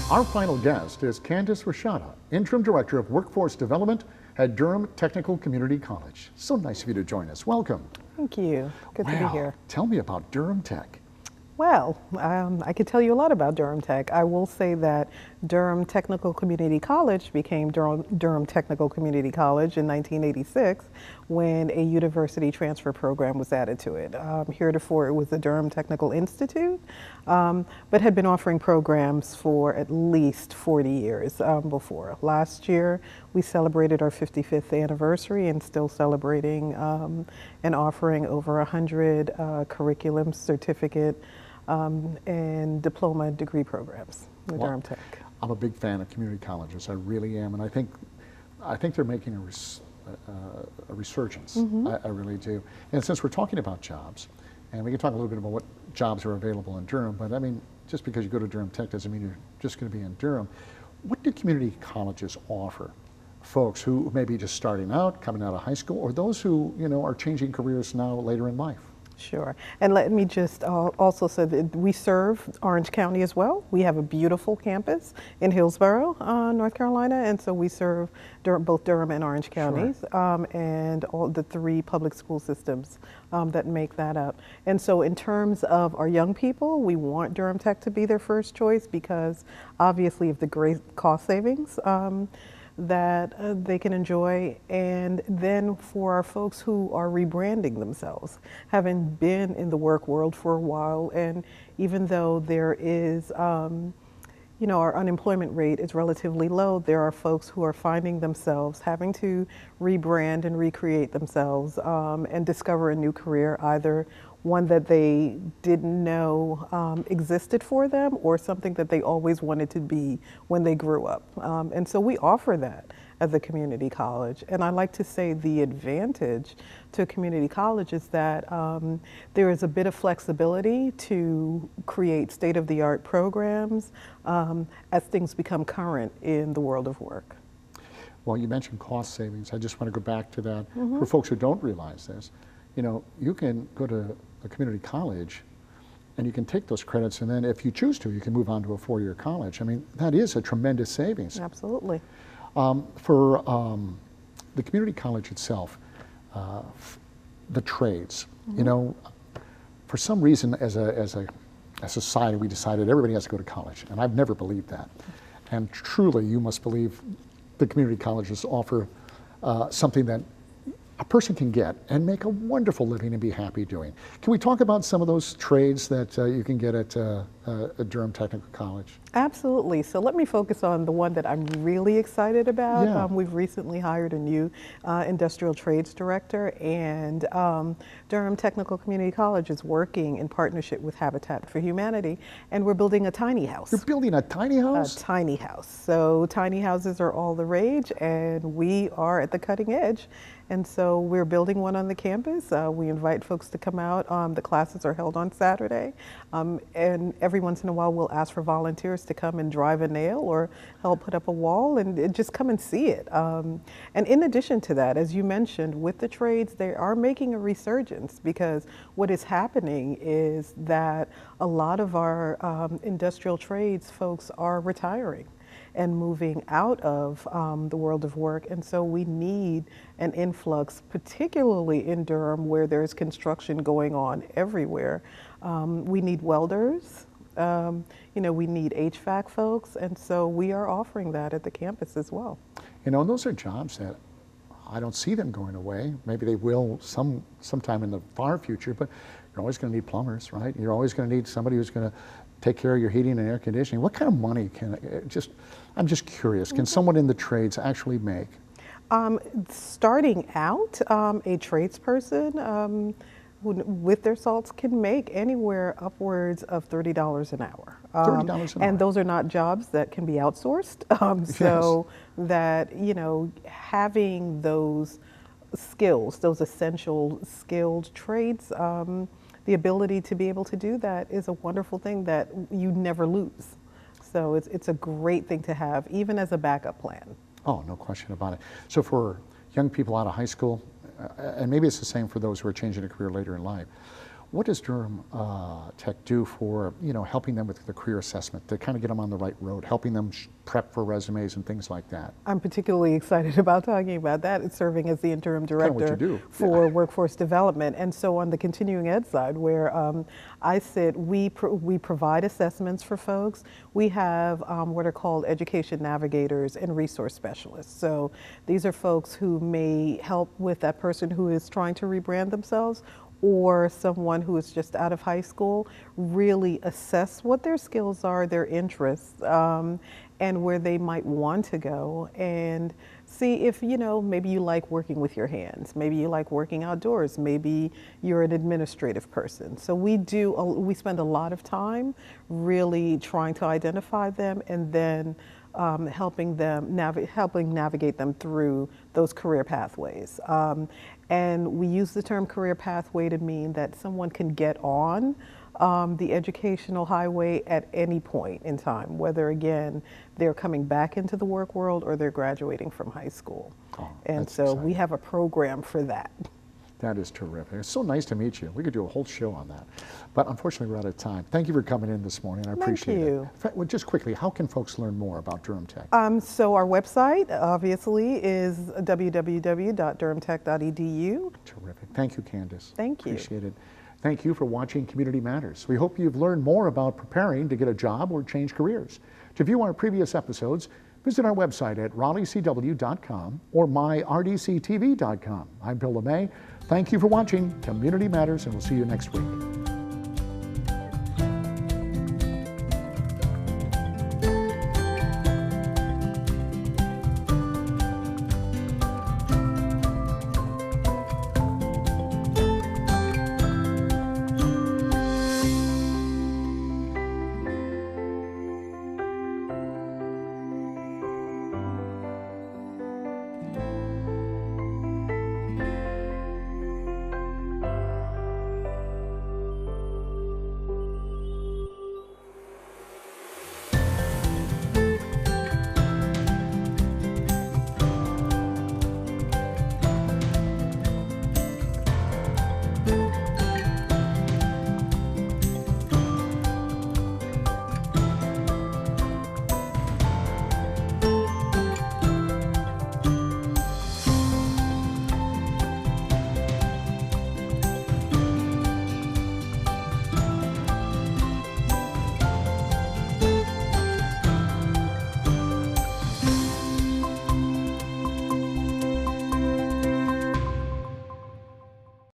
Our final guest is Candice Rashada, Interim Director of Workforce Development at Durham Technical Community College. So nice of you to join us. Welcome. Thank you. Good to be here. Tell me about Durham Tech. Well, I could tell you a lot about Durham Tech. I will say that Durham Technical Community College became Durham Technical Community College in 1986 when a university transfer program was added to it. Heretofore, it was the Durham Technical Institute, but had been offering programs for at least 40 years before. Last year, we celebrated our 55th anniversary and still celebrating and offering over 100 curriculum, certificate, and diploma degree programs with Durham Tech. I'm a big fan of community colleges. I really am, and I think they're making a resurgence. I really do. And since we're talking about jobs, and we can talk a little bit about what jobs are available in Durham, but I mean, just because you go to Durham Tech doesn't mean you're just going to be in Durham. What do community colleges offer folks who may be just starting out, coming out of high school, or those who are changing careers now later in life? Sure. And let me just also say that we serve Orange County as well. We have a beautiful campus in Hillsborough, North Carolina, and so we serve both Durham and Orange counties, and all the 3 public school systems that make that up. And so in terms of our young people, we want Durham Tech to be their first choice because obviously of the great cost savings that they can enjoy. And then for our folks who are rebranding themselves, having been in the work world for a while, and even though there is, our unemployment rate is relatively low, there are folks who are finding themselves having to rebrand and recreate themselves and discover a new career, either one that they didn't know existed for them or something that they always wanted to be when they grew up. And so we offer that at the community college. And I like to say the advantage to a community college is that there is a bit of flexibility to create state-of-the-art programs as things become current in the world of work. Well, you mentioned cost savings. I just want to go back to that. For folks who don't realize this, you can go to a community college and you can take those credits, and then if you choose to, you can move on to a 4-year college. I mean, that is a tremendous savings. Absolutely. For the community college itself, the trades, for some reason as a society, we decided everybody has to go to college, and I've never believed that. And truly, you must believe the community colleges offer something that a person can get and make a wonderful living and be happy doing. Can we talk about some of those trades that you can get at Durham Technical College? Absolutely. So let me focus on the one that I'm really excited about. Yeah. We've recently hired a new industrial trades director, and Durham Technical Community College is working in partnership with Habitat for Humanity, and we're building a tiny house. You're building a tiny house? A tiny house. So tiny houses are all the rage, and we are at the cutting edge. And so we're building one on the campus. We invite folks to come out. The classes are held on Saturday. And every once in a while we'll ask for volunteers to come and drive a nail or help put up a wall and just come and see it. And in addition to that, as you mentioned, with the trades, they are making a resurgence because what is happening is that a lot of our industrial trades folks are retiring and moving out of the world of work. And so we need an influx, particularly in Durham where there's construction going on everywhere. We need welders, we need HVAC folks, and so we are offering that at the campus as well. And those are jobs that I don't see them going away. Maybe they will sometime in the far future, but you're always going to need plumbers, right? You're always going to need somebody who's going to take care of your heating and air conditioning. What kind of money I'm just curious, can someone in the trades actually make? Starting out, a tradesperson with their salts can make anywhere upwards of $30 an hour. $30 an hour. And those are not jobs that can be outsourced. So that, having those skills, those essential skilled trades, the ability to be able to do that is a wonderful thing that you never lose. So it's a great thing to have, even as a backup plan. Oh, no question about it. So for young people out of high school, and maybe it's the same for those who are changing a career later in life, What does Durham Tech do for, helping them with the career assessment to kind of get them on the right road, helping them prep for resumes and things like that? I'm particularly excited about talking about that. It's serving as the interim Kinda what you director do. for workforce development. And so on the continuing ed side, where I sit, we provide assessments for folks. We have what are called education navigators and resource specialists. So these are folks who may help with that person who is trying to rebrand themselves, or someone who is just out of high school, really assess what their skills are, their interests, and where they might want to go, and see if, maybe you like working with your hands, maybe you like working outdoors, maybe you're an administrative person. So we spend a lot of time really trying to identify them, and then helping navigate them through those career pathways. And we use the term career pathway to mean that someone can get on the educational highway at any point in time, whether, again, they're coming back into the work world or they're graduating from high school. Oh, and that's so exciting. we have a program for that. That is terrific. It's so nice to meet you. We could do a whole show on that. But unfortunately, we're out of time. Thank you for coming in this morning. I appreciate it. you. In fact, well, just quickly, how can folks learn more about Durham Tech? So our website, obviously, is www.durhamtech.edu. Terrific. Thank you, Candace. Thank you. Appreciate it. Thank you for watching Community Matters. We hope you've learned more about preparing to get a job or change careers. To view our previous episodes, visit our website at raleighcw.com or myrdctv.com. I'm Bill LeMay. Thank you for watching Community Matters, and we'll see you next week.